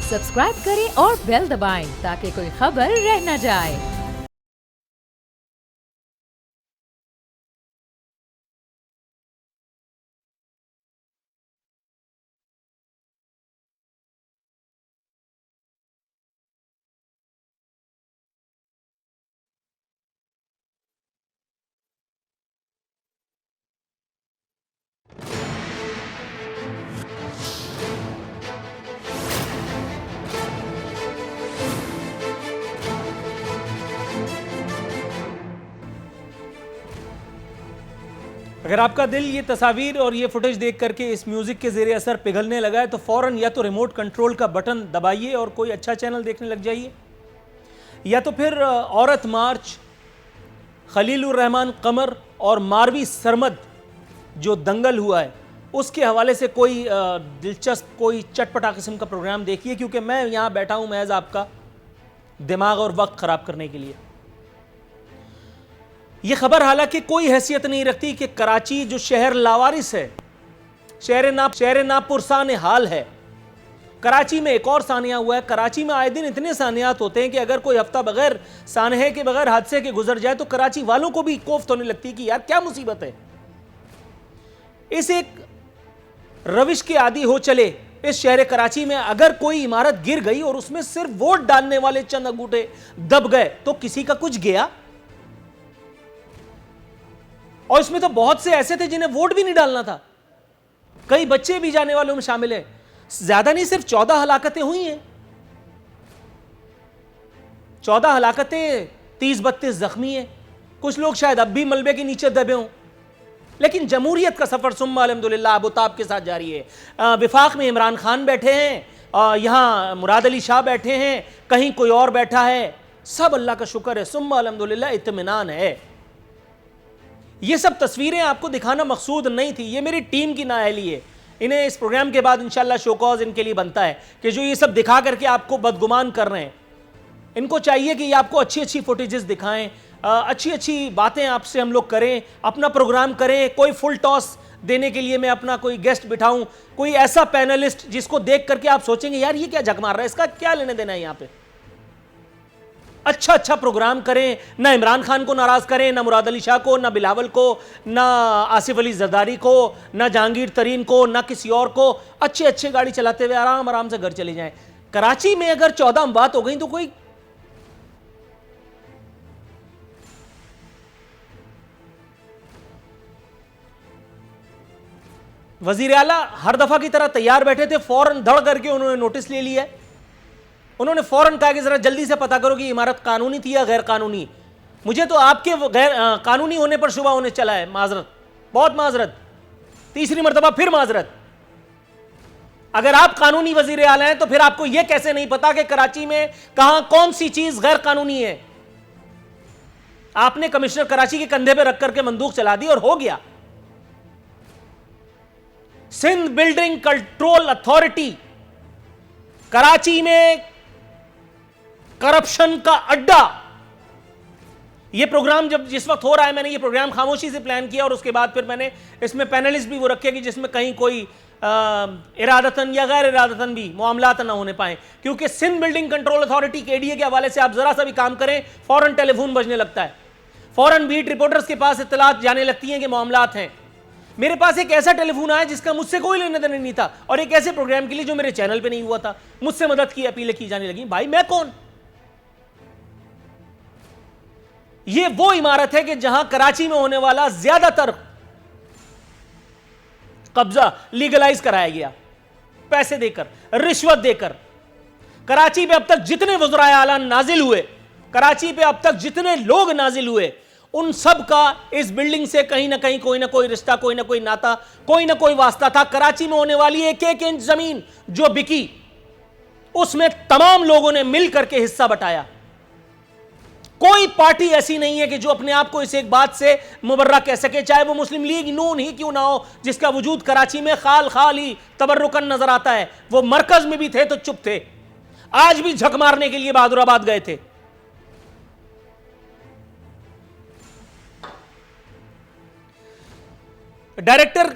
Subscribe करें और bell दबाएं ताकि कोई खबर रह न जाए। अगर आपका दिल ये तस्वीर और ये फुटेज देख करके इस म्यूजिक के ज़ेरे असर पिघलने लगा है तो फौरन या तो रिमोट कंट्रोल का बटन दबाइए और कोई अच्छा चैनल देखने लग जाइए, या तो फिर औरत मार्च, खलीलुर रहमान कमर और मारवी सरमद जो दंगल हुआ है उसके हवाले से कोई दिलचस्प कोई चटपटा किस्म का प्रोग्राम देखिए, क्योंकि मैं यहाँ बैठा हूँ महज आपका दिमाग और वक्त ख़राब करने के लिए। यह खबर हालांकि कोई हैसियत नहीं रखती कि कराची जो शहर लावारिस है, शहर नापुरसान हाल है, कराची में एक और सानिया हुआ है। कराची में आए दिन इतने सानियात होते हैं कि अगर कोई हफ्ता बगैर सानहे के बगैर हादसे के गुजर जाए तो कराची वालों को भी कोफ्त होने लगती है कि यार क्या मुसीबत है। इस एक रविश के आदी हो चले इस शहर कराची में अगर कोई इमारत गिर गई और उसमें सिर्फ वोट डालने वाले चंद अंगूठे दब गए तो किसी का कुछ गया। और इसमें तो बहुत से ऐसे थे जिन्हें वोट भी नहीं डालना था, कई बच्चे भी जाने वालों में शामिल हैं। ज्यादा नहीं, सिर्फ 14 हलाकतें हुई हैं, 14 हलाकतें, 30-32 जख्मी हैं, कुछ लोग शायद अब भी मलबे के नीचे दबे हों। लेकिन जमहूरियत का सफर सुम्मा अल्हम्दुलिल्लाह अबुताब के साथ जारी है। विफाक में इमरान खान बैठे हैं, यहां मुराद अली शाह बैठे हैं, कहीं कोई और बैठा है, सब अल्लाह का शुक्र है, सुम्मा अल्हम्दुलिल्लाह इत्मीनान है। ये सब तस्वीरें आपको दिखाना मकसूद नहीं थी, ये मेरी टीम की नाअहली है। इन्हें इस प्रोग्राम के बाद इंशाल्लाह शोकॉज इनके लिए बनता है कि जो ये सब दिखा करके आपको बदगुमान कर रहे हैं, इनको चाहिए कि ये आपको अच्छी अच्छी फुटेजेस दिखाएं, अच्छी अच्छी बातें आपसे हम लोग करें, अपना प्रोग्राम करें। कोई फुल टॉस देने के लिए मैं अपना कोई गेस्ट बिठाऊं, कोई ऐसा पैनलिस्ट जिसको देख करके आप सोचेंगे यार ये क्या झक मार रहा है, इसका क्या लेने देना है यहाँ पे। अच्छा प्रोग्राम करें, ना इमरान खान को नाराज करें, ना मुराद अली शाह को, ना बिलावल को, ना आसिफ अली जरदारी को, ना जहांगीर तरीन को, ना किसी और को। अच्छे गाड़ी चलाते हुए आराम आराम से घर चले जाएं। कराची में अगर 14 अमवात हो गई तो कोई वजीर आला हर दफा की तरह तैयार बैठे थे, फौरन धड़ करके उन्होंने नोटिस ले लिया। उन्होंने फौरन कहा कि जरा जल्दी से पता करो कि इमारत कानूनी थी या गैर कानूनी। मुझे तो आपके गैर कानूनी होने पर शुबा होने चला है। माजरत, बहुत माजरत, तीसरी मर्तबा फिर माजरत। अगर आप कानूनी वजीर आला हैं तो फिर आपको यह कैसे नहीं पता कि कराची में कहां कौन सी चीज गैर कानूनी है। आपने कमिश्नर कराची के कंधे पर रख करके बंदूक चला दी और हो गया। Sindh building control authority Karachi में करप्शन का अड्डा। यह प्रोग्राम जब जिस वक्त हो रहा है, मैंने ये प्रोग्राम खामोशी से प्लान किया और उसके बाद फिर मैंने इसमें पैनलिस्ट भी वो रखे कि जिसमें कहीं कोई इरादतन या गैर इरादतन भी मामलात ना होने पाए, क्योंकि सिंध बिल्डिंग कंट्रोल अथॉरिटी के एडीए के हवाले से आप जरा सा भी काम करें फौरन टेलीफोन बजने लगता है, फौरन बीट रिपोर्टर्स के पास इत्तलात जाने लगती हैं कि मामलात हैं। मेरे पास एक ऐसा टेलीफोन आया जिसका मुझसे कोई लेने देने नहीं था, और एक ऐसे प्रोग्राम के लिए जो मेरे चैनल पे नहीं हुआ था, मुझसे मदद की अपीलें की जाने लगी। भाई मैं कौन? ये वो इमारत है कि जहां कराची में होने वाला ज्यादातर कब्जा लीगलाइज कराया गया, पैसे देकर, रिश्वत देकर। कराची पे अब तक जितने वज़राए आला नाजिल हुए, कराची पे अब तक जितने लोग नाजिल हुए, उन सब का इस बिल्डिंग से कहीं ना कहीं कोई ना कोई रिश्ता, कोई ना कोई नाता, कोई ना कोई वास्ता था। कराची में होने वाली एक इंच जमीन जो बिकी, उसमें तमाम लोगों ने मिल करके हिस्सा बटाया। कोई पार्टी ऐसी नहीं है कि जो अपने आप को इस एक बात से मुबर्रा कह सके, चाहे वो मुस्लिम लीग नून ही क्यों ना हो, जिसका वजूद कराची में खाल ही तबर्रुकन नजर आता है। वो मरकज में भी थे तो चुप थे, आज भी झक मारने के लिए बहादुराबाद गए थे। डायरेक्टर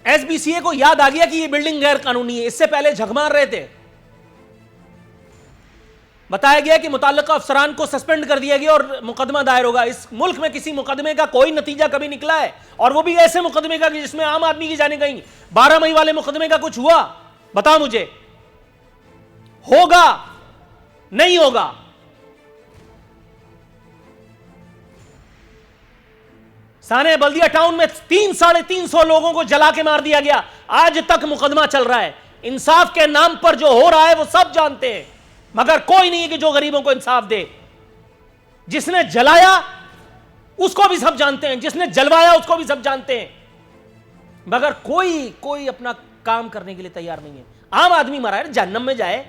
एसबीसीए को याद आ गया कि ये बिल्डिंग गैर कानूनी है, इससे पहले झक मार रहे थे। बताया गया कि मुतल्लिका अफसरान को सस्पेंड कर दिया गया और मुकदमा दायर होगा। इस मुल्क में किसी मुकदमे का कोई नतीजा कभी निकला है? और वो भी ऐसे मुकदमे का जिसमें आम आदमी की जाने गई। 12 मई वाले मुकदमे का कुछ हुआ? बता मुझे। होगा? नहीं होगा। साने बल्दिया टाउन में 300-350 लोगों को जला के मार दिया गया। आज तक मुकदमा चल रहा है। इंसाफ के नाम पर जो हो रहा है वो सब जानते हैं, मगर कोई नहीं है कि जो गरीबों को इंसाफ दे। जिसने जलाया उसको भी सब जानते हैं, जिसने जलवाया उसको भी सब जानते हैं, मगर कोई अपना काम करने के लिए तैयार नहीं है। आम आदमी मरा है, जहन्नम में जाए,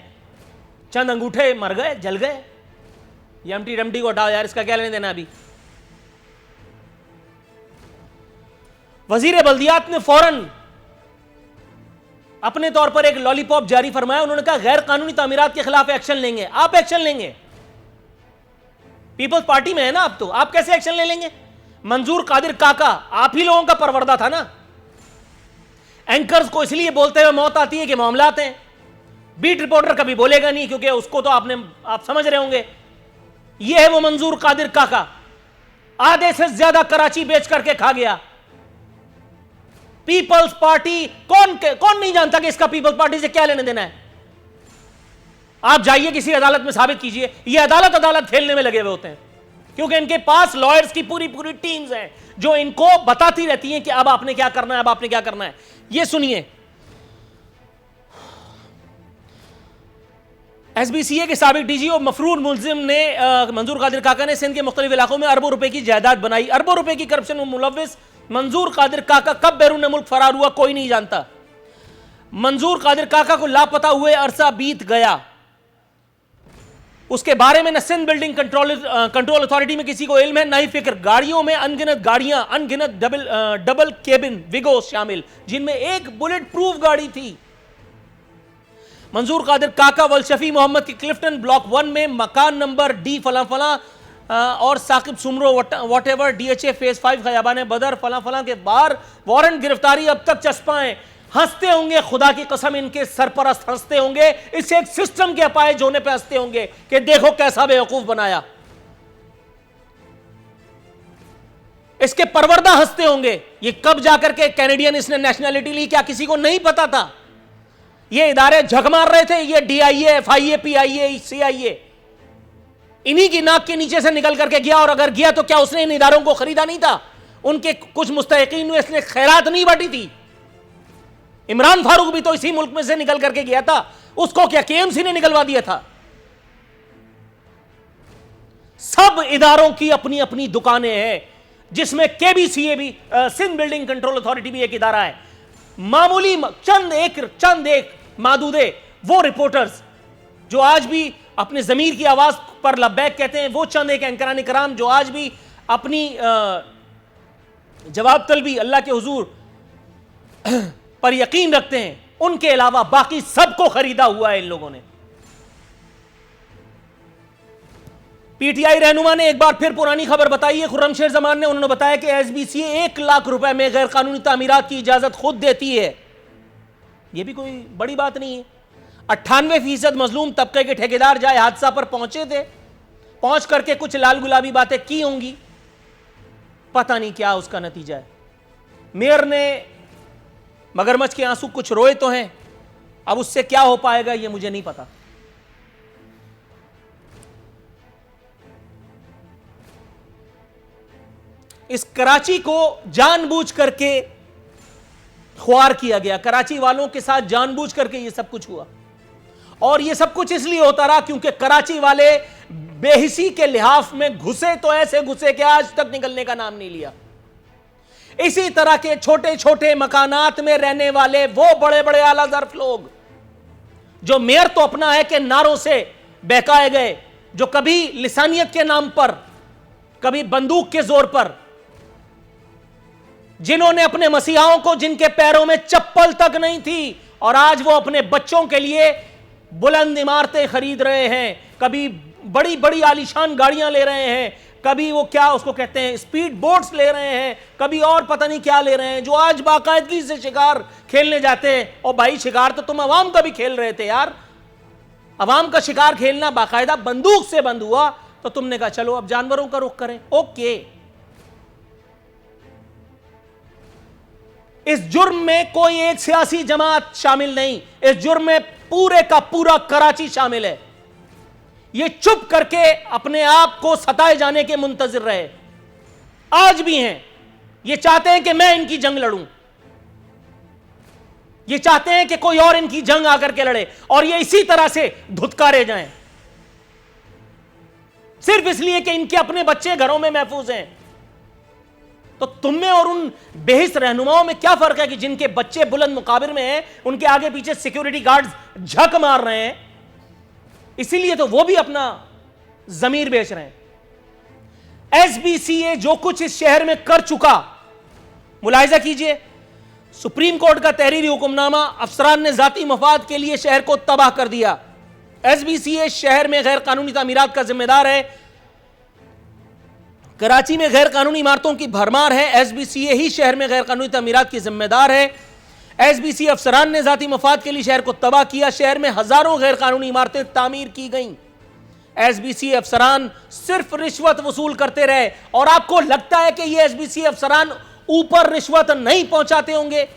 चंद अंगूठे मर गए, जल गए। एमटी डमटी को हटाओ यार, इसका क्या लेने देना। अभी वजीर बल्दियात ने फौरन अपने तौर पर एक लॉलीपॉप जारी फरमाया। उन्होंने कहा गैर कानूनी तामीरात के खिलाफ एक्शन लेंगे। आप एक्शन लेंगे? पीपल्स पार्टी में है ना आप, तो आप कैसे एक्शन ले लेंगे? मंजूर कादिर काका आप ही लोगों का परवरदा था ना। एंकर्स को इसलिए बोलते हुए मौत आती है कि मामलात हैं। बीट रिपोर्टर कभी बोलेगा नहीं, क्योंकि उसको तो आप समझ रहे होंगे। यह है वो मंजूर कादिर काका, आधे से ज्यादा कराची बेच करके खा गया। पीपल्स पार्टी कौन नहीं जानता कि इसका पीपल्स पार्टी से क्या लेने देना है? आप जाइए किसी अदालत में साबित कीजिए। ये अदालत खेलने में लगे हुए होते हैं, क्योंकि इनके पास लॉयर्स की पूरी टीम्स हैं जो इनको बताती रहती हैं कि अब आपने क्या करना है, अब आपने क्या करना है। ये सुनिए, एसबीसीए के साबिक डीजी और मफरूर मुलजिम ने मंजूर कादिर काका ने सिंध के मुख्तलिफ इलाकों में अरबों रुपए की जायदाद बनाई। अरबों रुपए की करप्शन में मुलव्विस मंजूर कादिर काका कब बैरून मुल्क फरार हुआ कोई नहीं जानता। मंजूर कादिर काका को लापता हुए अरसा बीत गया। उसके बारे में न सिंध बिल्डिंग कंट्रोल अथॉरिटी में किसी को इल्म है, न ही फिक्र। गाड़ियों में अनगिनत गाड़ियां, अनगिनत डबल केबिन विगो शामिल, जिनमें एक बुलेट प्रूफ गाड़ी थी। मंजूर कादिर काका वलशफी मोहम्मद की क्लिफ्टन ब्लॉक 1 में मकान नंबर डी फला फला और Saqib Soomro whatever DHA phase 5 Khayaban Badar फला फला के बाहर वारंट गिरफ्तारी अब तक चस्पाएं। हंसते होंगे, खुदा की कसम इनके सरपरस्त हंसते होंगे, इसे एक सिस्टम के अपाए होने पे हंसते होंगे कि देखो कैसा बेवकूफ बनाया। इसके परवरदा हंसते होंगे। ये कब जाकर के कैनेडियन इसने नेशनैलिटी ली, क्या किसी को नहीं पता था? ये इदारे झक मार रहे थे, ये डीआईए, एफआईए, पीआईए, सीआईए, इन्हीं की नाक के नीचे से निकल करके गया। और अगर गया तो क्या उसने इन इदारों को खरीदा नहीं था? उनके कुछ मुस्तहिकीन में इसने खैरात नहीं बांटी थी? इमरान फारूक भी तो इसी मुल्क में से निकल करके गया था, उसको क्या केएमसी ने निकलवा दिया था? सब इदारों की अपनी अपनी दुकानें हैं, जिसमें केबीसीए भी, सिंध बिल्डिंग कंट्रोल अथॉरिटी भी एक इदारा है। मामूली चंद एक मादूदे वो रिपोर्टर्स जो आज भी अपने जमीर की आवाज पर लब्बैक कहते हैं, वो चंद एक एंकरान कराम जो आज भी अपनी जवाब तलबी अल्लाह के हुजूर पर यकीन रखते हैं, उनके अलावा बाकी सबको खरीदा हुआ है इन लोगों ने। पीटीआई रहनुमा ने एक बार फिर पुरानी खबर बताई है, खुर्रमशेर जमान ने। उन्होंने बताया कि एसबीसीए 1 लाख रुपए में गैर कानूनी तामीरात की इजाजत खुद देती है। यह भी कोई बड़ी बात नहीं है। 98% मजलूम तबके के ठेकेदार जाए हादसा पर पहुंचे थे, पहुंच करके कुछ लाल गुलाबी बातें की होंगी, पता नहीं क्या उसका नतीजा है। मेयर ने मगरमच्छ के आंसू कुछ रोए तो हैं, अब उससे क्या हो पाएगा यह मुझे नहीं पता। इस कराची को जानबूझ करके ख्वार किया गया, कराची वालों के साथ जानबूझ करके यह सब कुछ हुआ। और यह सब कुछ इसलिए होता रहा क्योंकि कराची वाले बेहिसी के लिहाफ में घुसे तो ऐसे घुसे कि आज तक निकलने का नाम नहीं लिया। इसी तरह के छोटे छोटे मकानात में रहने वाले वो बड़े बड़े आला ज़र्फ लोग जो मेयर तो अपना है कि नारों से बहकाए गए, जो कभी लिसानियत के नाम पर, कभी बंदूक के जोर पर, जिन्होंने अपने मसीहाओं को, जिनके पैरों में चप्पल तक नहीं थी, और आज वो अपने बच्चों के लिए बुलंद इमारतें खरीद रहे हैं, कभी बड़ी बड़ी आलीशान गाड़ियां ले रहे हैं, कभी वो क्या उसको कहते हैं स्पीड बोट्स ले रहे हैं, कभी और पता नहीं क्या ले रहे हैं, जो आज बाकायदगी से शिकार खेलने जाते हैं। और भाई शिकार तो तुम अवाम का भी खेल रहे थे यार, अवाम का शिकार खेलना बाकायदा बंदूक से बंद हुआ, तो तुमने कहा चलो अब जानवरों का रुख करें। ओके, इस जुर्म में कोई एक सियासी जमात शामिल नहीं, इस जुर्म में पूरे का पूरा कराची शामिल है। ये चुप करके अपने आप को सताए जाने के मुंतजिर रहे, आज भी हैं। ये चाहते हैं कि मैं इनकी जंग लड़ूं, ये चाहते हैं कि कोई और इनकी जंग आकर के लड़े, और ये इसी तरह से धुतकारे जाएं, सिर्फ इसलिए कि इनके अपने बच्चे घरों में महफूज हैं। तो तुम में और उन बेहिस रहनुमाओं में क्या फर्क है कि जिनके बच्चे बुलंद मुकाबिर में हैं, उनके आगे पीछे सिक्योरिटी गार्ड्स झक मार रहे हैं, इसीलिए तो वो भी अपना जमीर बेच रहे हैं। एसबीसीए जो कुछ इस शहर में कर चुका, मुलाहिजा कीजिए। सुप्रीम कोर्ट का तहरीरी हुक्मनामा, अफसरान ने जाती मफाद के लिए शहर को तबाह कर दिया। एसबीसीए शहर में गैर कानूनी तामीरात का जिम्मेदार है। कराची में गैर कानूनी इमारतों की भरमार है, एसबीसीए ही शहर में गैर कानूनी तामीरात की जिम्मेदार है। एसबीसी अफसरान ने जाती मफाद के लिए शहर को तबाह किया, शहर में हजारों गैर कानूनी इमारतें तामीर की गईं। एसबीसी अफसरान सिर्फ रिश्वत वसूल करते रहे, और आपको लगता है कि ये एसबीसी अफसरान ऊपर रिश्वत नहीं पहुंचाते होंगे?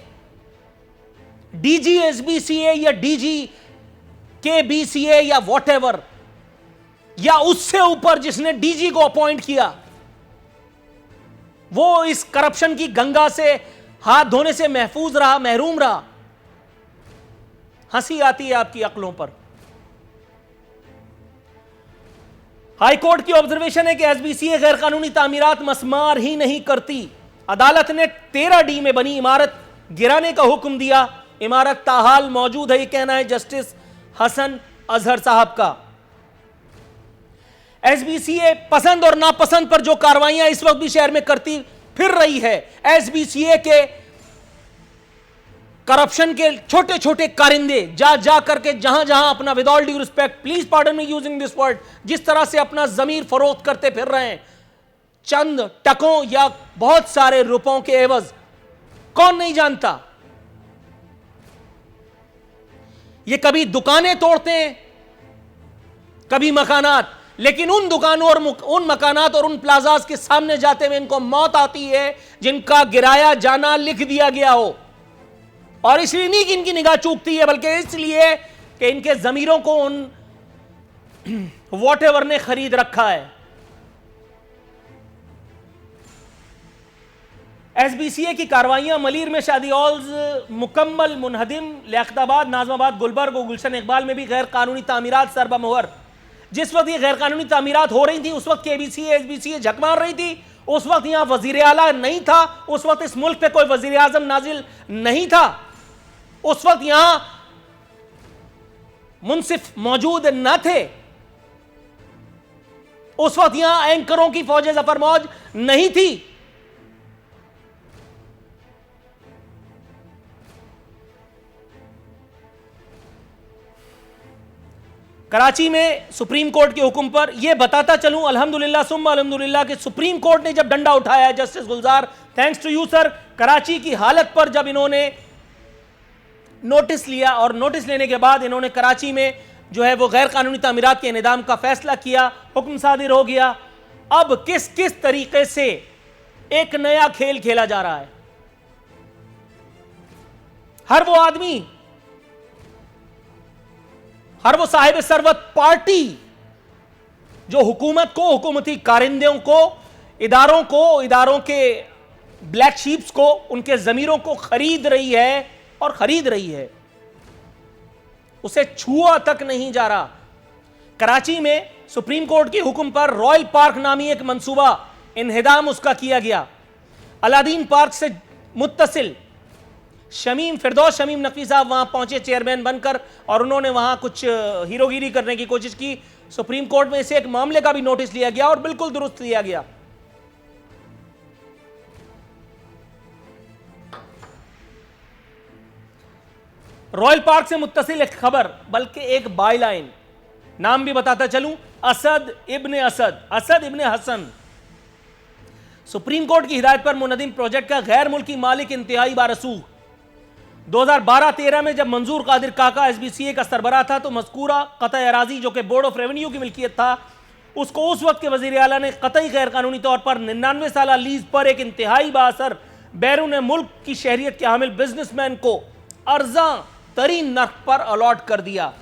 डीजी एसबीसीए या डीजी केबीसीए या वॉटएवर, या उससे ऊपर जिसने डीजी को अपॉइंट किया, वो इस करप्शन की गंगा से हाथ धोने से महफूज रहा, महरूम रहा? हंसी आती है आपकी अक्लों पर। हाईकोर्ट की ऑब्जर्वेशन है कि एसबीसीए गैर कानूनी तामीरात मसमार ही नहीं करती। अदालत ने 13D में बनी इमारत गिराने का हुक्म दिया। इमारत ताहाल मौजूद है, यह कहना है जस्टिस हसन अजहर साहब का। एसबीसीए पसंद और नापसंद पर जो कार्रवाइयां इस वक्त भी शहर में करती फिर रही है, एसबीसीए के करप्शन के छोटे छोटे कारिंदे जा करके जहां जहां अपना, with all due respect, please pardon me using this word, जिस तरह से अपना जमीर फरोख्त करते फिर रहे हैं चंद टकों या बहुत सारे रुपयों के एवज, कौन नहीं जानता? ये कभी दुकानें तोड़ते हैं, कभी मकानात, लेकिन उन दुकानों और उन मकानात और उन प्लाजाज के सामने जाते हुए इनको मौत आती है जिनका गिराया जाना लिख दिया गया हो। और इसलिए नहीं कि इनकी निगाह चूकती है, बल्कि इसलिए कि इनके जमीरों को उन वॉटएवर ने खरीद रखा है। एसबीसीए की कार्रवाइयां मलीर में शादी हॉल्स मुकम्मल मुनहदिम, लियाकताबाद, नाजमाबाद, गुलबर्ग और गुलशन इकबाल में भी गैर कानूनी तामीरात सरबमोहर। जिस वक्त ये गैर कानूनी तामीरात हो रही थी उस वक्त केबीसीए एसबीसीए झक मार रही थी, उस वक्त यहां वजीर आला नहीं था, उस वक्त इस मुल्क पे कोई वजीर आजम नाजिल नहीं था, उस वक्त यहां मुंसिफ मौजूद न थे, उस वक्त यहां एंकरों की फौज जफर मौज नहीं थी। कराची में सुप्रीम कोर्ट के हुक्म पर, यह बताता चलूं अल्हम्दुलिल्लाह सुम्मा अल्हम्दुलिल्लाह कि सुप्रीम कोर्ट ने जब डंडा उठाया, justice Gulzar, thanks to you sir, Karachi की हालत पर जब इन्होंने नोटिस लिया, और नोटिस लेने के बाद इन्होंने कराची में जो है वो गैर कानूनी तामीरात के निदाम का फैसला किया, हुक्म सादिर हो गया। अब किस किस तरीके से एक नया खेल खेला जा रहा है। हर वो आदमी, हर वो साहिब सरवत पार्टी जो हुकूमत को, हुकूमती कारिंदों को, इदारों के ब्लैक शीप्स को, उनके जमीरों को खरीद रही है और खरीद रही है, उसे छुआ तक नहीं जा रहा। कराची में सुप्रीम कोर्ट के हुक्म पर रॉयल पार्क नामी एक मंसूबा इन्हिदाम उसका किया गया। अलादीन पार्क से मुत्तसिल फिरदौस शमीम नकवी साहब वहां पहुंचे चेयरमैन बनकर, और उन्होंने वहां कुछ हीरोगिरी करने की कोशिश की। सुप्रीम कोर्ट में इसे एक मामले का भी नोटिस लिया गया और बिल्कुल दुरुस्त लिया गया। रॉयल पार्क से मुत्तसिल एक खबर, बल्कि एक बायलाइन, नाम भी बताता चलूं, असद इब्ने हसन सुप्रीम कोर्ट की हिदायत पर मुनदिम प्रोजेक्ट का गैर मुल्की मालिक इंतहाई बारसूख 2012-13 में जब मंजूर कादिर काका SBCA का सरबराह था तो मज़कूरा क़तई अराज़ी जो कि बोर्ड ऑफ रेवेन्यू की मिल्कियत था, उसको उस वक्त के वज़ीर आला ने क़तई गैर कानूनी तौर पर 99 साल लीज पर एक इंतहाई बाअसर बैरून मुल्क की शहरियत के हामिल बिजनेसमैन को अर्जा तरीन नर्ख पर अलॉट कर दिया।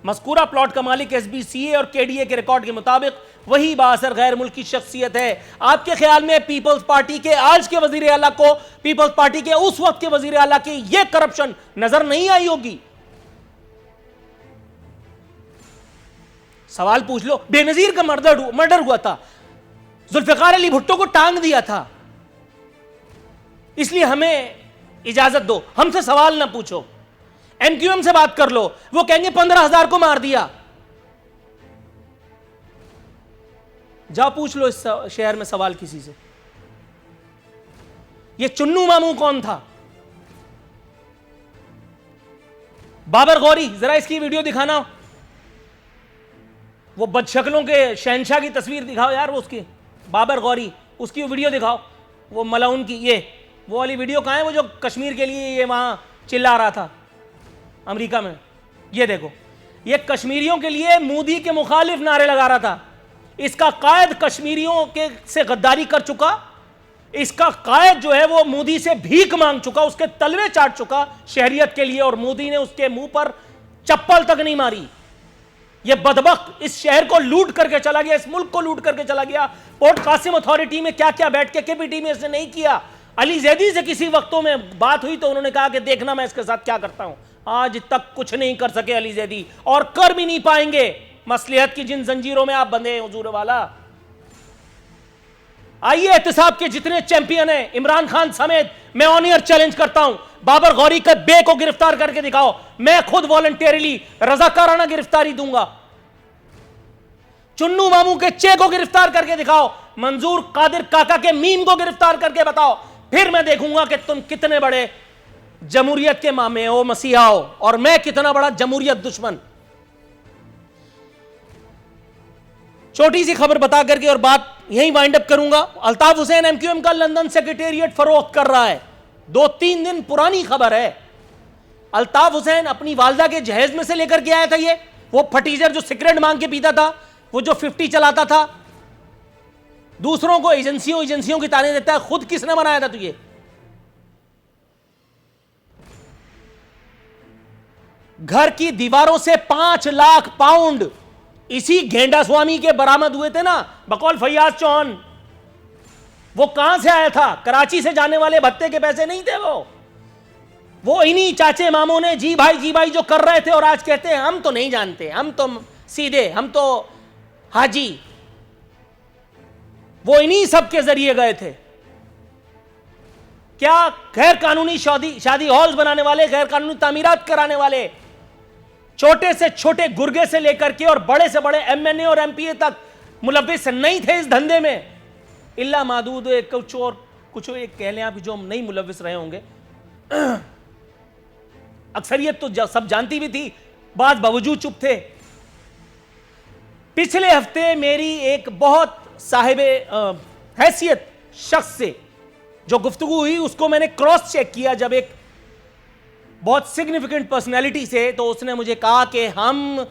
मज़कूरा प्लॉट का मालिक SBCA और KDA के रिकॉर्ड के मुताबिक वही बाअसर गैर मुल्की शख्सियत है। आपके ख्याल में पीपल्स पार्टी के आज के वजीर आला को पीपल्स पार्टी के उस वक्त के वजीर आला की यह करप्शन नजर नहीं आई होगी? सवाल पूछ लो। बेनजीर का मर्डर हुआ था, जुल्फिकार अली भुट्टो को टांग दिया था, इसलिए हमें इजाजत दो, हमसे सवाल ना पूछो। MQM से बात कर लो, वो कहेंगे 15,000 को मार दिया। जाओ पूछ लो इस शहर में सवाल किसी से, ये चुन्नू मामू कौन था? बाबर गौरी, जरा इसकी वीडियो दिखाना, वो बदशक्लों के शहनशाह की तस्वीर दिखाओ यार, वो उसकी बाबर गौरी, उसकी वीडियो दिखाओ, वो मलाउन की। ये वो वाली वीडियो कहां है, वो जो कश्मीर के लिए ये वहां चिल्ला रहा था अमेरिका में? ये देखो, ये कश्मीरियों के लिए मोदी के मुखालिफ नारे लगा रहा था। इसका कायद कश्मीरियों के से गद्दारी कर चुका, इसका कायद जो है वो मोदी से भीख मांग चुका, उसके तलवे चाट चुका शहरियत के लिए, और मोदी ने उसके मुंह पर चप्पल तक नहीं मारी। ये बदबख्त इस शहर को लूट करके चला गया, इस मुल्क को लूट करके चला गया। पोर्ट कासिम अथॉरिटी में क्या क्या बैठ के KPT में इसने नहीं किया। अली जैदी से किसी वक्तों में बात हुई तो उन्होंने कहा कि देखना मैं इसके साथ क्या करता हूं। आज तक कुछ नहीं कर सके अली जैदी, और कर भी नहीं पाएंगे, मसलिहत की जिन जंजीरों में आप बंधे हैं हुजूर वाला। आइए, एहतिसाब के जितने चैंपियन हैं, इमरान खान समेत, मैं ऑन एयर चैलेंज करता हूं, बाबर गौरी के बे को गिरफ्तार करके दिखाओ, मैं खुद वॉलंटियरली रजाकाराना गिरफ्तारी दूंगा। चुन्नू मामू के चे को गिरफ्तार करके दिखाओ, मंजूर कादिर काका के मीम को गिरफ्तार करके बताओ, फिर मैं देखूंगा कि तुम कितने बड़े जमहूरियत के मामे हो, मसीहा हो, और मैं कितना बड़ा जमहूरियत दुश्मन। छोटी सी खबर बता करके और बात यहीं वाइंड अप करूंगा। अल्ताफ हुसैन MQM का लंदन सेक्रेटेरिएट फरोख्त कर रहा है, 2-3 दिन पुरानी खबर है। अल्ताफ हुसैन अपनी वालदा के जहेज में से लेकर के आया था ये, वो फटीजर जो सिगरेट मांग के पीता था, वो जो 50 चलाता था, दूसरों को एजेंसियों की ताने देता है, खुद किसने बनाया था तुझे? घर की दीवारों से 5 लाख पाउंड इसी घेंडा स्वामी के बरामद हुए थे ना, बकौल फैयाज चौहान। वो कहां से आया था? कराची से जाने वाले भत्ते के पैसे नहीं थे वो इन्हीं चाचे मामों ने जी भाई जो कर रहे थे, और आज कहते हैं हम तो नहीं जानते, हम तो सीधे, हम तो हाजी। वो इन्हीं सब के जरिए गए थे। क्या गैर कानूनी शादी हॉल्स बनाने वाले, गैर कानूनी तामीरात कराने वाले, छोटे से छोटे गुर्गे से लेकर के और बड़े से बड़े MNA और MPA तक मुलव्विस नहीं थे इस धंधे में? इल्ला मादूद कुछ एक कह लें आप जो नहीं मुलव्विस रहे होंगे। अक्सरियत तो सब जानती भी थी, बात बावजूद चुप थे। पिछले हफ्ते मेरी एक बहुत साहिब हैसियत शख्स से जो गुफ्तगू हुई, उसको मैंने क्रॉस चेक किया जब एक बहुत सिग्निफिकेंट पर्सनैलिटी से, तो उसने मुझे कहा कि हम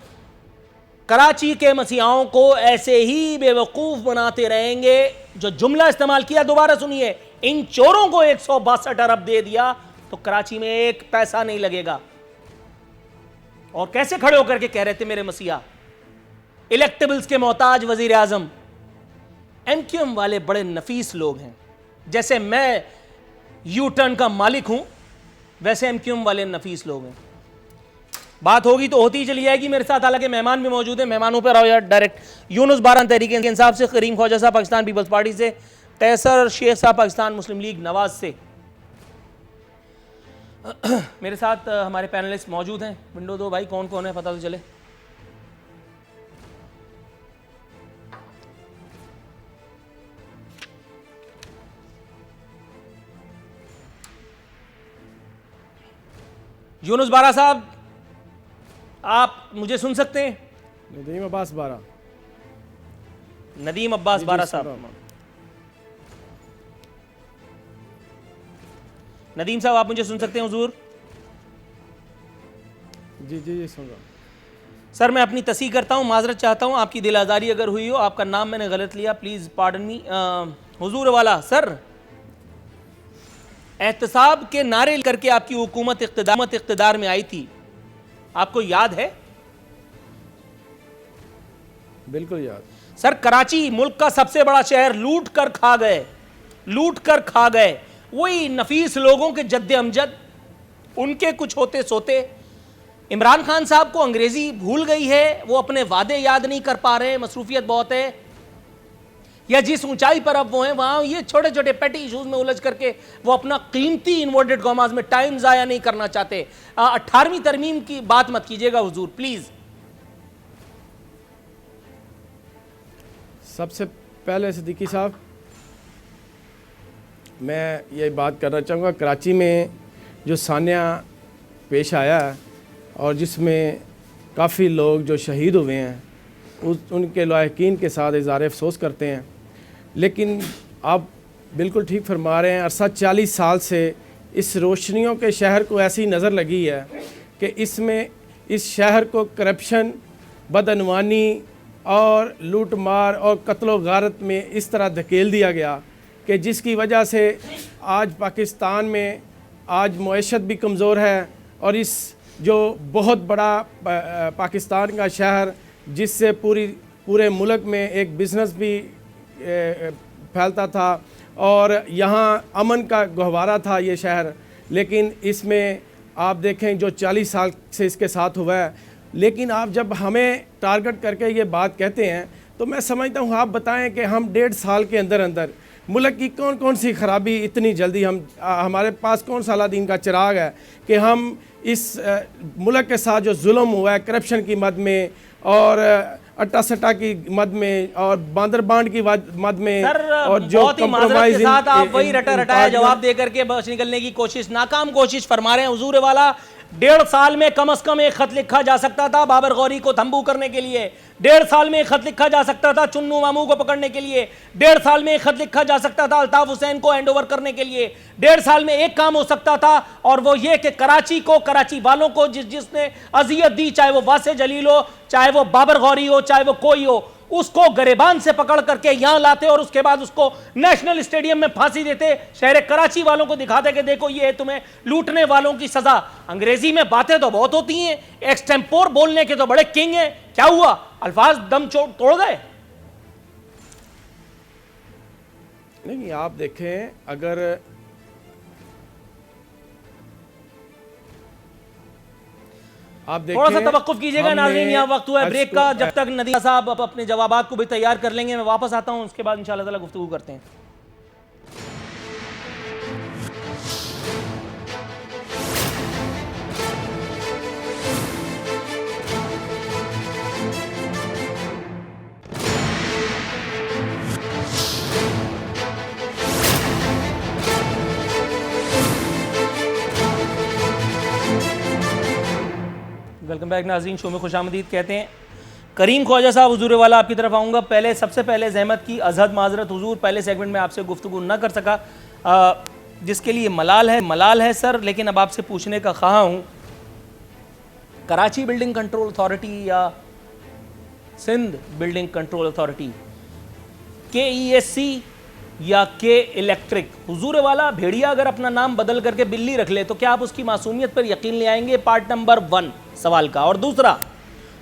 कराची के मसीहाओं को ऐसे ही बेवकूफ़ बनाते रहेंगे। जो जुमला इस्तेमाल किया दोबारा सुनिए, इन चोरों को 162 अरब दे दिया तो कराची में एक पैसा नहीं लगेगा। और कैसे खड़े होकर के कह रहे थे मेरे मसीहा, इलेक्टेबल्स के मोहताज वजीर आजम। MQM वाले बड़े नफीस लोग हैं, जैसे मैं यू टर्न का मालिक हूं वैसे MQM वाले नफीस लोग हैं। बात होगी तो होती ही चली जाएगी। मेरे साथ हालांकि मेहमान भी मौजूद हैं, मेहमानों पर आओ यार डायरेक्ट। यूनुस बारन तहरीक इंसाफ से, करीम ख्वाजा साहब पाकिस्तान पीपल्स पार्टी से, कैसर शेख साहब पाकिस्तान मुस्लिम लीग नवाज से। मेरे साथ हमारे पैनलिस्ट मौजूद हैं। विंडो दो भाई, कौन कौन है पता तो चले। यूनुस बारा साहब, आप मुझे सुन सकते हैं? नदीम अब्बास बारा। नदीम अब्बास बारा साहब, नदीम साहब, आप मुझे सुन सकते हैं हुजूर? जी जी जी, सुन रहा हूँ। सर, मैं अपनी तस्दीक करता हूँ, माजरत चाहता हूँ, आपकी दिल आज़ारी अगर हुई हो, आपका नाम मैंने गलत लिया, प्लीज़ पार्डन मी। हुजूर वाला सर, एहतसाब के नारे करके आपकी हुकूमत इक़्तिदार में आई थी, आपको याद है? बिल्कुल याद। सर, कराची मुल्क का सबसे बड़ा शहर लूट कर खा गए। वही नफीस लोगों के जद्दे अमजद, उनके कुछ होते सोते। इमरान खान साहब को अंग्रेजी भूल गई है, वो अपने वादे याद नहीं कर पा रहे, मसरूफियत बहुत है, या जिस ऊंचाई पर अब वो हैं वहां ये छोटे छोटे पेटी इशूज में उलझ करके वो अपना कीमती इन्वर्टेड कॉमास में टाइम जाया नहीं करना चाहते। 18वीं तरमीम की बात मत कीजिएगा हुजूर, प्लीज। सबसे पहले सिद्दीकी साहब, मैं ये बात करना चाहूँगा, कराची में जो सान्या पेश आया है और जिसमें काफ़ी लोग जो शहीद हुए हैं उनके लायकीन के साथ इज़हार अफसोस करते हैं। लेकिन आप बिल्कुल ठीक फरमा रहे हैं, अरसा 40 साल से इस रोशनियों के शहर को ऐसी नज़र लगी है कि इसमें इस शहर को करप्शन, बदअनवानी और लूट मार और कत्ल गारत में इस तरह धकेल दिया गया कि जिसकी वजह से आज पाकिस्तान में आज मईशत भी कमज़ोर है और इस जो बहुत बड़ा पाकिस्तान का शहर जिससे पूरे मुल्क में एक बिज़नेस भी फैलता था और यहाँ अमन का गहवारा था ये शहर, लेकिन इसमें आप देखें जो 40 साल से इसके साथ हुआ है। लेकिन आप जब हमें टारगेट करके ये बात कहते हैं तो मैं समझता हूँ आप बताएं कि हम 1.5 साल के अंदर अंदर मुल्क की कौन कौन सी खराबी इतनी जल्दी हमारे पास कौन सा अलादीन का चिराग है कि हम इस मुल्क के साथ जो जुल्म हुआ है करप्शन की मद में और अट्टा सट्टा की मद में और बांदर बांड की मद में और जो कॉम्प्रोमाइज के साथ आप वही रटाया जवाब दे करके बस निकलने की कोशिश, नाकाम कोशिश फरमा रहे हैं हुजूर वाला। 1.5 साल में कम से कम एक खत लिखा जा सकता था बाबर गौरी को तंबू करने के लिए, 1.5 साल में एक खत लिखा जा सकता था चुन्नू मामू को पकड़ने के लिए, 1.5 साल में एक खत लिखा जा सकता था अल्ताफ हुसैन को हैंड ओवर करने के लिए, 1.5 साल में एक काम हो सकता था और वो ये कि कराची वालों को जिसने अजियत दी, चाहे वो वासे जलील हो, चाहे वो बाबर गौरी हो, चाहे वो कोई हो, उसको गरेबान से पकड़ करके यहां लाते और उसके बाद उसको नेशनल स्टेडियम में फांसी देते, शहर कराची वालों को दिखाते कि देखो ये है तुम्हें लूटने वालों की सजा। अंग्रेजी में बातें तो बहुत होती हैं, एक्सटेम्पोर बोलने के तो बड़े किंग हैं, क्या हुआ अल्फाज दम तोड़ गए? नहीं, आप देखें अगर आप थोड़ा सा तवक्कुफ कीजिएगा नाज़रीन, यहाँ वक्त हुआ है ब्रेक का। जब तक नदीम साहब अपने जवाबात को भी तैयार कर लेंगे मैं वापस आता हूँ, उसके बाद इंशाअल्लाह ताला गुफ्तगू करते हैं। वेलकम बैक नाज़रीन, शो में खुशामदीद कहते हैं। करीम ख्वाजा साहब हुजूर वाला आपकी तरफ आऊँगा। सबसे पहले जहमत की अजहद माजरत हुजूर, पहले सेगमेंट में आपसे गुफ्तगू ना कर सका, जिसके लिए मलाल है सर। लेकिन अब आपसे पूछने का ख्वाहा हूँ, कराची बिल्डिंग कंट्रोल अथॉरिटी या Sindh building control authority, KESC या के इलेक्ट्रिक, हुजूर वाला भेड़िया अगर अपना नाम बदल करके बिल्ली रख ले तो क्या आप उसकी मासूमियत पर यकीन ले आएंगे? पार्ट नंबर 1 सवाल का। और दूसरा,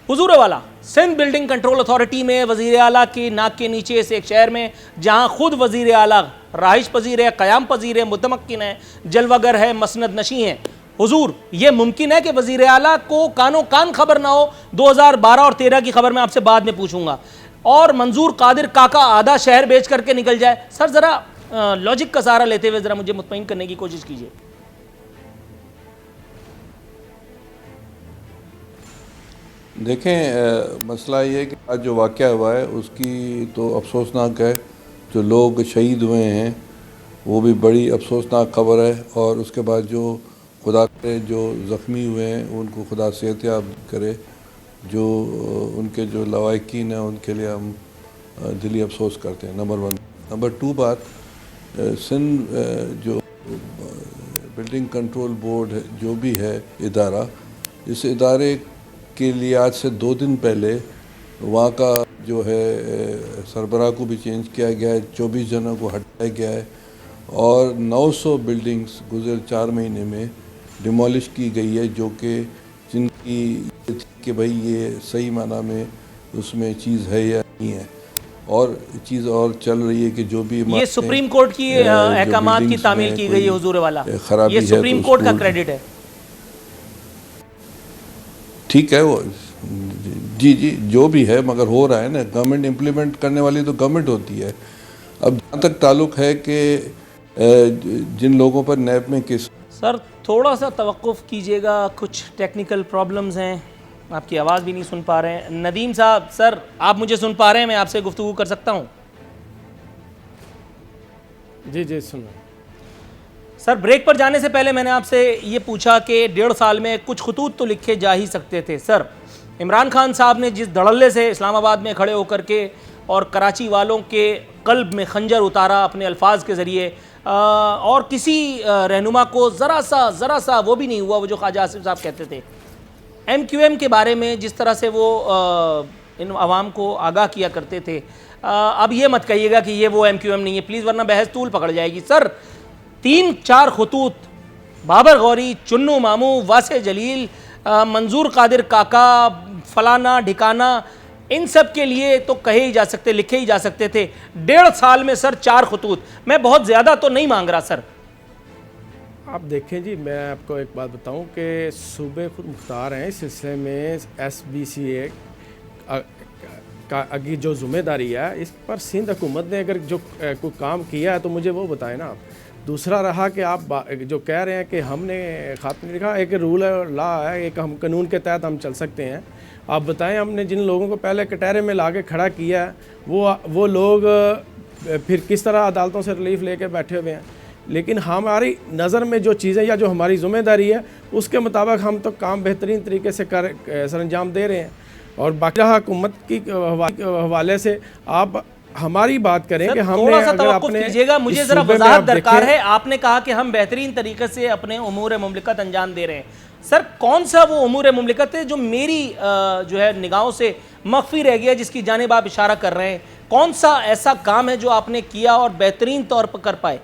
हुजूर वाला सिंध बिल्डिंग कंट्रोल अथॉरिटी में वजीर आला की नाक के नीचे से एक शहर में जहां खुद वजीर आला राइश पजीर है, क़याम पजीर है, मुतमक्किन है, जलवागर है, मसनद नशी है, हुजूर ये मुमकिन है कि वजीर आला को कानो कान खबर ना हो? 2012 और 13 की खबर मैं आपसे बाद में पूछूंगा। और मंजूर कादिर काका आधा शहर बेच करके निकल जाए? सर जरा लॉजिक का सहारा लेते हुए जरा मुझे मुतमईन करने की कोशिश कीजिए। देखें, मसला ये है कि आज जो वाक़या हुआ है उसकी तो अफसोसनाक है, जो लोग शहीद हुए हैं वो भी बड़ी अफसोसनाक खबर है, और उसके बाद जो खुदा करे जो ज़ख्मी हुए हैं उनको खुदा सेहतयाब करे, जो उनके जो लवाकिन हैं उनके लिए हम दिली अफसोस करते हैं। नंबर 1। नंबर 2 बात, सिंध जो बिल्डिंग कंट्रोल बोर्ड जो भी है इदारा, इस इदारे के लिए आज से 2 दिन पहले वहाँ का जो है सरबराह को भी चेंज किया गया है, 24 जनों को हटाया गया है और 900 बिल्डिंग्स गुज़र 4 महीने में डिमोलिश की गई है, जो कि जिनकी कि भाई ये सही माना में उसमें चीज़ है या नहीं है। और चीज़ और चल रही है कि जो भी ये सुप्रीम कोर्ट की अहकामात की तामील की गई है हुजूर वाला, ये सुप्रीम कोर्ट का क्रेडिट है। ठीक है वो जी जो भी है, मगर हो रहा है ना, गवर्नमेंट इम्प्लीमेंट करने वाली तो गवर्नमेंट होती है। अब जहाँ तक ताल्लुक है कि जिन लोगों पर नैब में केस, सर थोड़ा सा तवक्कुफ़ कीजिएगा, कुछ टेक्निकल प्रॉब्लम्स हैं, आपकी आवाज़ भी नहीं सुन पा रहे हैं। नदीम साहब, सर आप मुझे सुन पा रहे हैं? मैं आपसे गुफ्तगू कर सकता हूँ? जी जी सुनो। सर ब्रेक पर जाने से पहले मैंने आपसे ये पूछा कि 1.5 साल में कुछ खतूत तो लिखे जा ही सकते थे। सर इमरान खान साहब ने जिस धड़ल्ले से इस्लामाबाद में खड़े होकर के और कराची वालों के कल्ब में खंजर उतारा अपने अल्फाज के ज़रिए, और किसी रहनुमा को ज़रा सा वो भी नहीं हुआ, वो जो ख्वाजा आसिफ साहब कहते थे MQM के बारे में, जिस तरह से वो इन आवाम को आगाह किया करते थे। अब ये मत कहिएगा कि ये वो MQM नहीं है प्लीज़, वरना बहस तूल पकड़ जाएगी। सर 3-4 खतूत, बाबर गौरी, चुन्नू मामू, वासे जलील, मंजूर कादिर काका, फलाना ढिकाना, इन सब के लिए तो कहे ही जा सकते, लिखे ही जा सकते थे। 1.5 साल में सर 4 खतूत, मैं बहुत ज़्यादा तो नहीं मांग रहा सर। आप देखें जी, मैं आपको एक बात बताऊं कि सूबे खुद मुख्तार हैं इस सिलसिले में। SBCA का की जो ज़िम्मेदारी है इस पर सिंध हुकूमत ने अगर जो कोई काम किया है तो मुझे वो बताएं ना आप। दूसरा रहा कि आप जो कह रहे हैं कि हमने खातन लिखा, एक रूल है और लॉ है, एक हम कानून के तहत हम चल सकते हैं। आप बताएं, हमने जिन लोगों को पहले कटहरे में ला के खड़ा किया है वो लोग फिर किस तरह अदालतों से रिलीफ लेके बैठे हुए हैं। लेकिन हमारी नज़र में जो चीज़ें या जो हमारी ज़िम्मेदारी है उसके मुताबिक हम तो काम बेहतरीन तरीके से सर अंजाम दे रहे हैं। और बाकी रहा हुकूमत की हवाले से आप हमारी बात करें कि हमने थोड़ा सा अगर तवक्कुफ अपने कीजिएगा, मुझे ज़रा वजाहत दरकार है। आपने कहा कि हम बेहतरीन तरीके से अपने उमूर मुमलिकत अंजाम दे रहे हैं। सर कौन सा वो उमूर मुमलिकत है जो मेरी जो है निगाहों से मख्फी रह गया, जिसकी जानिब आप इशारा कर रहे हैं? कौन सा ऐसा काम है जो आपने किया और बेहतरीन तौर पर कर पाए?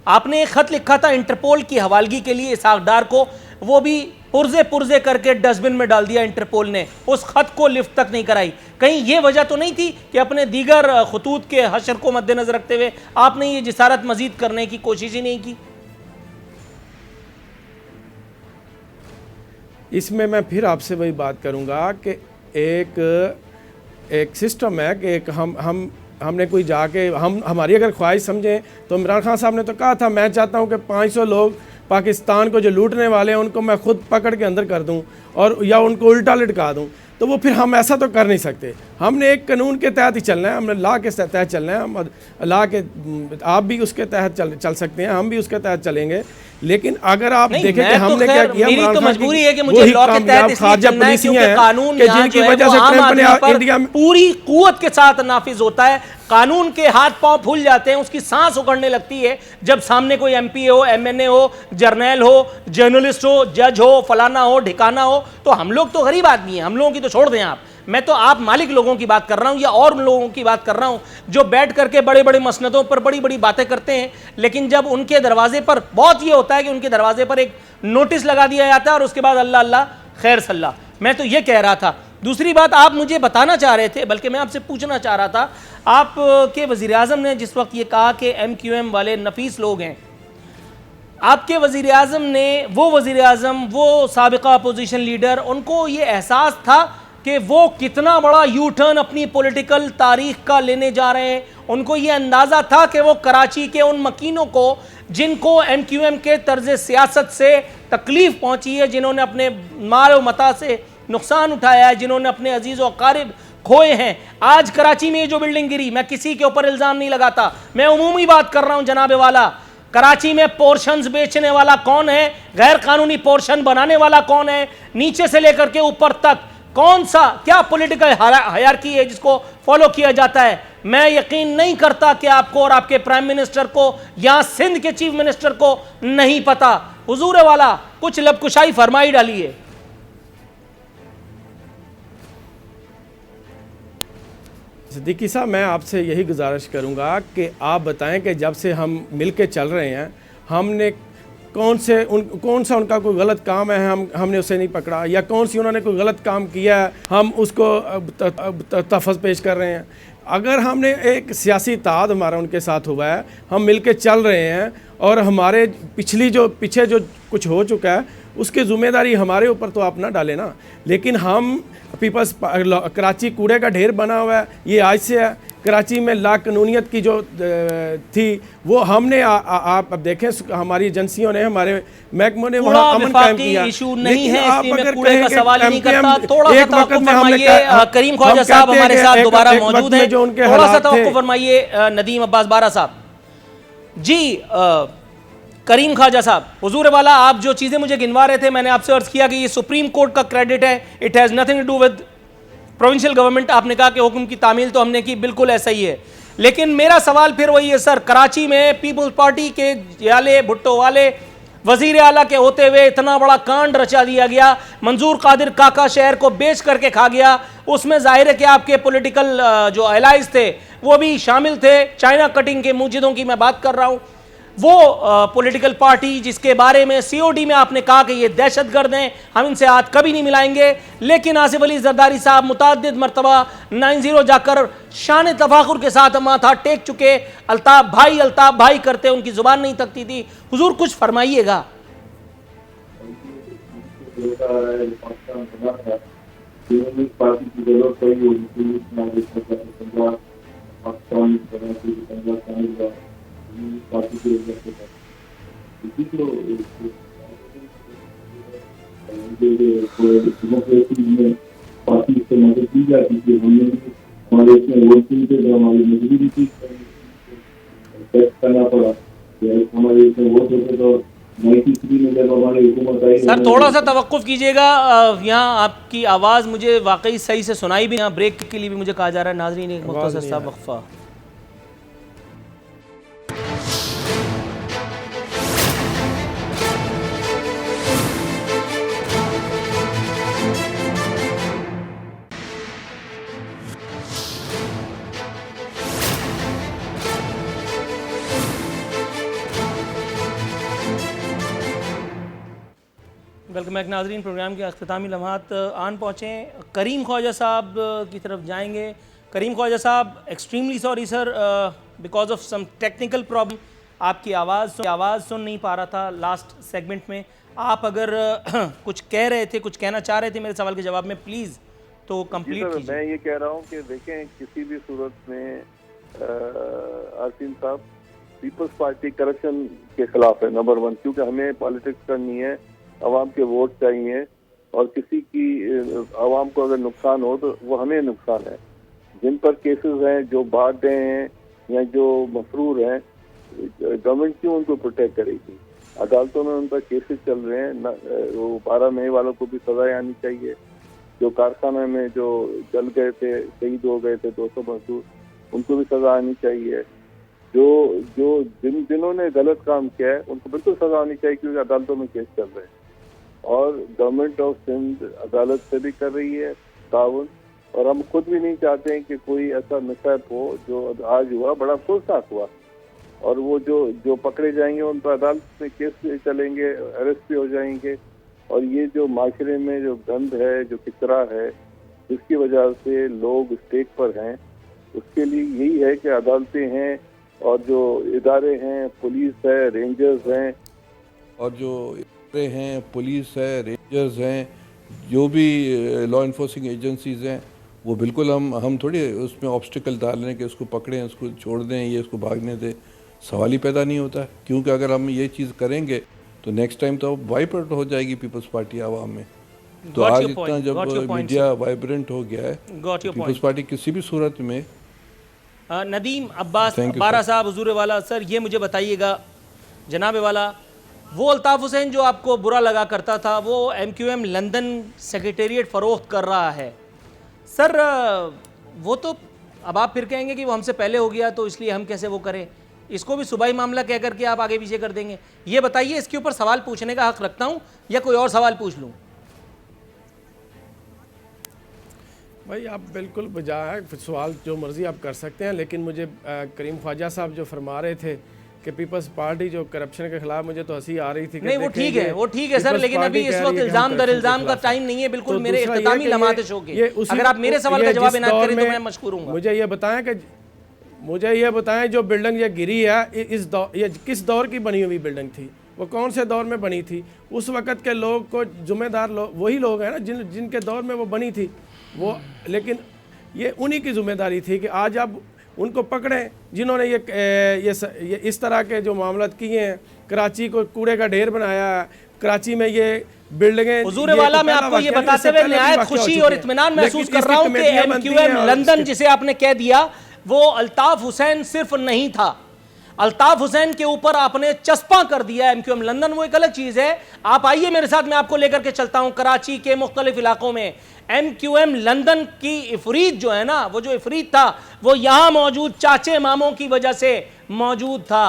आपने एक ख़त लिखा था इंटरपोल की हवालगी के लिए इसहाक डार को, वो भी पुर्जे करके डस्टबिन में डाल दिया इंटरपोल ने, उस खत को लिफ्ट तक नहीं कराई। कहीं ये वजह तो नहीं थी कि अपने दीगर खतूत के हशर को मद्देनजर रखते हुए आपने ये जिसारत मजीद करने की कोशिश ही नहीं की? इसमें मैं फिर आपसे वही बात करूंगा कि एक सिस्टम है कि एक हमने कोई जाके हमारी अगर ख्वाहिश समझें तो इमरान खान साहब ने तो कहा था, मैं चाहता हूं कि 500 लोग पाकिस्तान को जो लूटने वाले हैं उनको मैं खुद पकड़ के अंदर कर दूं और या उनको उल्टा लटका दूं। तो वो फिर हम ऐसा तो कर नहीं सकते। हमने एक कानून के तहत ही चलना है, हमने लॉ के तहत चलना है। हम लॉ के, आप भी उसके तहत चल सकते हैं, हम भी उसके तहत चलेंगे। लेकिन अगर आप देखें कि हमने क्या किया, मेरी तो मजबूरी है कि मुझे लॉ के तहत इसलिए चलना है क्योंकि कानून जिनकी वजह से इंडिया में पूरी कुव्वत के साथ नाफिज होता है। कानून के हाथ पांव फूल जाते हैं, उसकी सांस उखड़ने लगती है जब सामने कोई MP हो, MNA हो, जर्नैल हो, जर्नलिस्ट हो, जज हो, फलाना हो, ढिकाना हो। तो हम लोग तो गरीब आदमी हैं, हम लोगों की तो छोड़ दें आप। मैं तो आप मालिक लोगों की बात कर रहा हूं या और लोगों की बात कर रहा हूं जो बैठ करके बड़े बड़े मसनदों पर बड़ी बड़ी बातें करते हैं, लेकिन जब उनके दरवाजे पर बहुत ये होता है कि उनके दरवाजे पर एक नोटिस लगा दिया जाता है और उसके बाद अल्लाह अल्लाह खैर सल्ला। मैं तो ये कह रहा था। दूसरी बात आप मुझे बताना चाह रहे थे, बल्कि मैं आपसे पूछना चाह रहा था, आपके वज़ीर आज़म ने जिस वक्त ये कहा कि MQM वाले नफीस लोग हैं, आपके वज़ीर आज़म ने, वो वज़ीर आज़म, वो साबिक़ा अपोजिशन लीडर, उनको ये एहसास था कि वो कितना बड़ा यू टर्न अपनी पॉलिटिकल तारीख का लेने जा रहे हैं। उनको ये अंदाज़ा था कि वो कराची के उन मकीनों को जिनको MQM के तर्ज सियासत से तकलीफ़ पहुंची है, जिन्होंने अपने माल व मता से नुकसान उठाया है, जिन्होंने अपने अजीज़ व अकारिब खोए हैं। आज कराची में जो बिल्डिंग गिरी, मैं किसी के ऊपर इल्ज़ाम नहीं लगाता, मैं उमूमी बात कर रहा हूँ जनाबे वाला। कराची में पोर्शंस बेचने वाला कौन है, गैर कानूनी पोर्शन बनाने वाला कौन है, नीचे से लेकर के ऊपर तक कौन सा क्या पॉलिटिकल हायरार्की है जिसको फॉलो किया जाता है? मैं यकीन नहीं करता कि आपको और आपके प्राइम मिनिस्टर को या सिंध के चीफ मिनिस्टर को नहीं पता। हुजूर वाला कुछ लबकुशाई फरमाई डालिए। सिद्दीकी साहब, मैं आपसे यही गुजारिश करूंगा कि आप बताएं कि जब से हम मिल के चल रहे हैं, हमने कौन सा उनका कोई गलत काम है हमने उसे नहीं पकड़ा, या कौन सी उन्होंने कोई गलत काम किया है हम उसको तफस पेश कर रहे हैं। अगर हमने एक सियासी इत्तेहाद हमारा उनके साथ हुआ है, हम मिल के चल रहे हैं और हमारे पीछे जो कुछ हो चुका है उसकी ज़िम्मेदारी हमारे ऊपर तो आप ना डालें ना। लेकिन हम पीपल्स कराची कूड़े का ढेर बना हुआ है, ये आज से है। कराची में लाकानूनियत की जो थी वो हमने आप अब देखें हमारी एजेंसियों ने, हमारे महकमों ने वहाँ अमन कायम किया। इशू नहीं है, आप इसलिए मैं अगर कूड़े का कहें सवाल नहीं कि करता। थोड़ा सा तवक्कुफ फरमाइए, करीम ख्वाजा साहब हमारे साथ दोबारा मौजूद हैं। थोड़ा सा तवक्कुफ फरमाइए नदीम अब्बास बारा साहब जी। करीम ख्वाजा साहब, हुजूर वाला आप जो चीजें मुझे गिनवा रहे थे, मैंने आपसे अर्ज किया कि ये सुप्रीम कोर्ट का क्रेडिट है, it has nothing to do with provincial government. आपने कहा कि हुक्म की तामील तो हमने की, बिल्कुल ऐसा ही है। लेकिन मेरा सवाल फिर वही है सर, कराची में पीपल्स पार्टी के याले भुट्टो वाले वजीर आला के होते हुए इतना बड़ा कांड रचा दिया गया, मंजूर कादिर काका शहर को बेच करके खा गया। उसमें जाहिर है कि आपके पॉलिटिकल जो एलाइज थे वो भी शामिल थे। चाइना कटिंग के मुजिदों की मैं बात कर रहा हूँ। वो पॉलिटिकल पार्टी जिसके बारे में सीओडी में आपने कहा कि ये दहशतगर्द हैं, हम इनसे हाथ कभी नहीं मिलाएंगे। लेकिन आसिफ अली जरदारी साहब मुतअद्दिद मरतबा 90 जाकर शान तफाखुर के साथ माथा टेक चुके, अल्ताफ भाई करते, उनकी जुबान नहीं थकती थी। हुजूर कुछ फरमाइएगा। डेमोक्रेसी में पार्टी से मदद दी जाती थी, हमारे इसमें वोटिंग थे तो हमारी मजबूरी थी करना पड़ा। हमारे इसमें वोट होते तो 93 में जब हमारी हुकूमत आई। सर थोड़ा सा तवक्कुफ कीजिएगा, यहाँ आपकी आवाज़ मुझे वाकई सही से सुनाई भी। यहाँ ब्रेक के लिए भी मुझे कहा जा रहा है। नाज़रीन एक मुख्तसर सा वक्फा। वेलकम बैक नाजरीन, प्रोग्राम के अख्तामी लम्हात आन पहुँचे। करीम ख्वाजा साहब की तरफ जाएंगे। Karim Khawaja sahab, extremely sorry sir, because of some technical problem आपकी आवाज़ सुन नहीं पा रहा था लास्ट सेगमेंट में। आप अगर कुछ कह रहे थे, कुछ कहना चाह रहे थे मेरे सवाल के जवाब में, प्लीज़ तो कंप्लीट कीजिए। मैं ये कह रहा हूँ कि देखें, किसी भी सूरत में आसिम साहब, पीपल्स पार्टी करप्शन के खिलाफ है नंबर 1, क्योंकि हमें पॉलिटिक्स करनी है, आवाम के वोट चाहिए, और किसी की आवाम को अगर नुकसान हो तो वो हमें नुकसान है। जिन पर केसेस हैं, जो बात हैं या जो मफरूर हैं, गवर्नमेंट क्यों उनको प्रोटेक्ट करेगी? अदालतों में उन पर केसेस चल रहे हैं, वो 12 मई वालों को भी सजाएं आनी चाहिए। जो कारखाना में जो जल गए थे, शहीद हो गए थे 200 मजदूर, उनको भी सजा आनी चाहिए। जिन्होंने गलत काम किया है उनको बिल्कुल सजा आनी चाहिए, क्योंकि अदालतों में केस चल रहे हैं। और गवर्नमेंट ऑफ सिंध अदालत से भी कर रही है ताउन, और हम खुद भी नहीं चाहते हैं कि कोई ऐसा मिसहैप हो जो आज हुआ, बड़ा अफसोसनाक हुआ। और वो जो पकड़े जाएंगे उन पर अदालत में केस चलेंगे, अरेस्ट भी हो जाएंगे। और ये जो माशरे में जो गंद है, जो किचरा है, जिसकी वजह से लोग स्टेज पर हैं, उसके लिए यही है कि अदालतें हैं और जो इदारे हैं, पुलिस है, रेंजर्स हैं, और जो इदारे हैं, पुलिस है, रेंजर्स हैं, जो भी लॉ इन्फोर्सिंग एजेंसीज हैं, वो बिल्कुल हम थोड़ी उसमें ऑब्स्टिकल डाल रहे हैं कि उसको पकड़ें, उसको छोड़ दें, ये उसको भागने दें। सवाल ही पैदा नहीं होता, क्योंकि अगर हम ये चीज़ करेंगे तो नेक्स्ट टाइम तो वाइप आउट हो जाएगी पीपल्स पार्टी आवाम में। तो आज इतना जब मीडिया वाइब्रेंट हो गया है, पीपल्स पार्टी किसी भी सूरत में। नदीम अब्बास बारा साहब, हुजूर वाला सर, ये मुझे बताइएगा, जनाब वाला, वो अल्ताफ़ हुसैन जो आपको बुरा लगा करता था, वो MQM लंदन सेक्रेटेरिएट फ़रोख्त कर रहा है सर, वो तो अब आप फिर कहेंगे कि वो हमसे पहले हो गया तो इसलिए हम कैसे वो करें, इसको भी सुबाई मामला कह करके आप आगे पीछे कर देंगे। ये बताइए, इसके ऊपर सवाल पूछने का हक रखता हूं या कोई और सवाल पूछ लूं? भाई आप बिल्कुल बजाय सवाल जो मर्ज़ी आप कर सकते हैं, लेकिन मुझे करीम ख्वाजा साहब जो फरमा रहे थे कि पीपल्स पार्टी जो करप्शन के खिलाफ, मुझे तो हंसी आ रही थी। नहीं वो ठीक है, वो ठीक है सर, लेकिन अभी इस वक्त इल्जाम दर इल्जाम का टाइम नहीं है, बिल्कुल मेरे इख्तितामी लम्हात शो के। अगर आप मेरे सवाल का जवाब इनायत करें तो मैं मशकूर हूंगा। मुझे ये बताएं जो बिल्डिंग ये गिरी है, ये किस दौर की बनी हुई बिल्डिंग थी, वो कौन से दौर में बनी थी? उस वक़्त के लोग को जिम्मेदार वही लोग हैं ना जिनके दौर में वो बनी थी वो, लेकिन ये उन्हीं की जिम्मेदारी थी कि आज आप उनको पकड़ें जिन्होंने ये इस तरह के जो मामलात किए हैं। कराची को कूड़े का ढेर बनाया है, कराची में ये बिल्डिंगें। हुजूर वाला मैं आपको ये बताते हुए निहायत खुशी और इत्मीनान महसूस कर रहा हूँ कि MQM लंदन जिसे आपने कह दिया वो अल्ताफ हुसैन सिर्फ नहीं था, अल्ताफ हुसैन के ऊपर आपने चस्पा कर दिया। MQM लंदन वो एक अलग चीज है। आप आइए मेरे साथ, मैं आपको लेकर के चलता हूं कराची के मुख्तलिफ इलाकों में। MQM लंदन की इफरीत जो है ना, वो जो इफरीत था वो यहां मौजूद चाचे मामों की वजह से मौजूद था।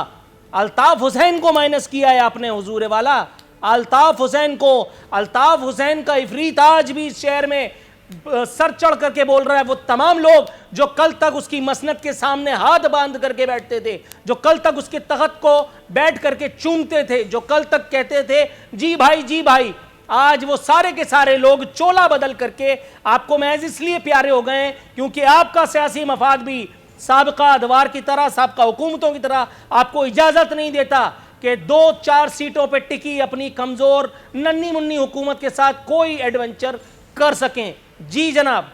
अल्ताफ हुसैन को माइनस किया है आपने हुजूर वाला, अल्ताफ हुसैन को। अल्ताफ हुसैन का इफरीत आज भी इस शहर में सर चढ़ करके बोल रहा है। वो तमाम लोग जो कल तक उसकी मसनद के सामने हाथ बांध करके बैठते थे, जो कल तक उसके तख्त को बैठ करके चूमते थे, जो कल तक कहते थे जी भाई, आज वो सारे के सारे लोग चोला बदल करके आपको महज इसलिए प्यारे हो गए क्योंकि आपका सियासी मफाद भी साबिका अदवार की तरह, साबिका हुकूमतों की तरह आपको इजाजत नहीं देता कि 2-4 सीटों पर टिकी अपनी कमजोर नन्ही मुन्नी हुकूमत के साथ कोई एडवेंचर कर सकें। जी जनाब।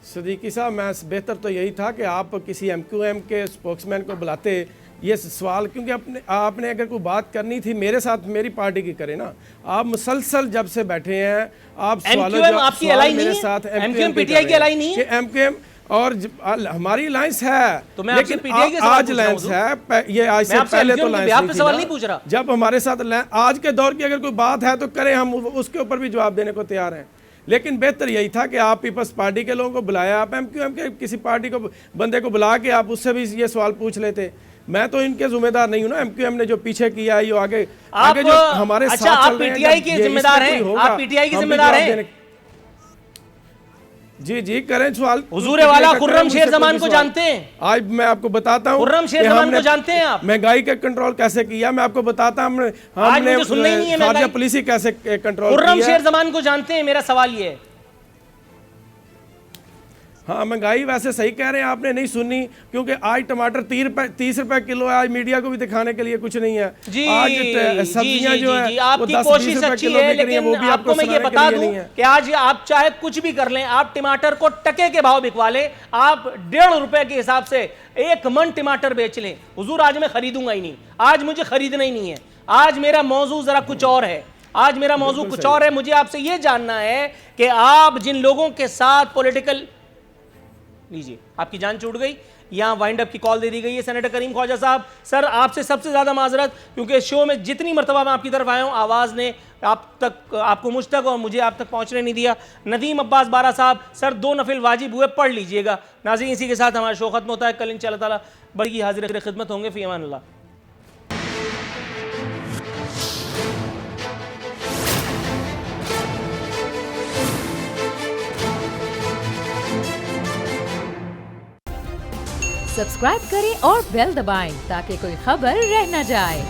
सदीकी साहब, मैं बेहतर तो यही था कि आप किसी MQM के स्पोक्समैन को बुलाते ये सवाल, क्योंकि आपने अगर कोई बात करनी थी मेरे साथ, मेरी पार्टी की करें ना। आप मुसलसल जब से बैठे हैं आप MQM आपकी अलाई नहीं है, MQM PTI की अलाई नहीं है, MQM और हमारी लाइंस है, तो मैं लेकिन आज लाइंस है, ये आज से पहले तो लाइंस नहीं पूछ रहा। जब हमारे साथ आज के दौर की अगर कोई बात है तो करें, हम उसके ऊपर भी जवाब देने को तैयार हैं। लेकिन बेहतर यही था कि आप पीपल्स पार्टी के लोगों को बुलाया, आप MQM के किसी पार्टी को बंदे को बुला के आप उससे भी ये सवाल पूछ लेते। मैं तो इनके जिम्मेदार नहीं हूं ना, MQM ने जो पीछे किया है, आगे जो हमारे साथ आप PTI के जिम्मेदार हैं, आप PTI के जिम्मेदार हैं। जी करें सवाल। हुजूर वाला खुर्रम शेर जमान को जानते हैं? आज मैं आपको बताता हूँ खुर्रम शेर जमान को जानते हैं आप? महंगाई का कंट्रोल कैसे किया मैं आपको बताता हूँ। हमने खारजा पॉलिसी कैसे कंट्रोल किया। खुर्रम शेर जमान को जानते हैं? मेरा सवाल ये है। हाँ, महंगाई वैसे सही कह रहे हैं, आपने नहीं सुनी, क्योंकि आज टमाटर 30 रुपए किलो है। आज मीडिया को भी दिखाने के लिए कुछ नहीं है। आज सब्जियां जो है आपकी कोशिश अच्छी है, लेकिन आपको मैं ये बता दूं कि आज आप चाहे कुछ भी कर लें, आप टमाटर को टके के भाव बिकवा लें, आप 1.5 रुपए के हिसाब से 1 मन टमाटर बेच लें। हुजूर आज मैं खरीदूंगा ही नहीं, आज मुझे खरीदना ही नहीं है। आज मेरा मौजू जरा कुछ और है, आज मेरा मौजू कुछ और है। मुझे आपसे ये जानना है कि आप जिन लोगों के साथ पॉलिटिकल, लीजिए आपकी जान छूट गई, यहां वाइंड अप की कॉल दे दी गई है। सेनेटर करीम ख्वाजा साहब, सर आपसे सबसे ज्यादा माजरत, क्योंकि शो में जितनी मरतबा मैं आपकी तरफ आया हूं आवाज ने आपको मुझ तक और मुझे आप तक पहुंचने नहीं दिया। नदीम अब्बास बारा साहब, सर 2 नफिल वाजिब हुए, पढ़ लीजिएगा। नाज़रीन, इसी के साथ हमारा शो खत्म होता है। कल इंशाअल्लाह ताला बड़ी हाजिर खिदमत होंगे। फी अमान अल्लाह। सब्सक्राइब करें और बेल दबाएं ताकि कोई खबर रह न जाए।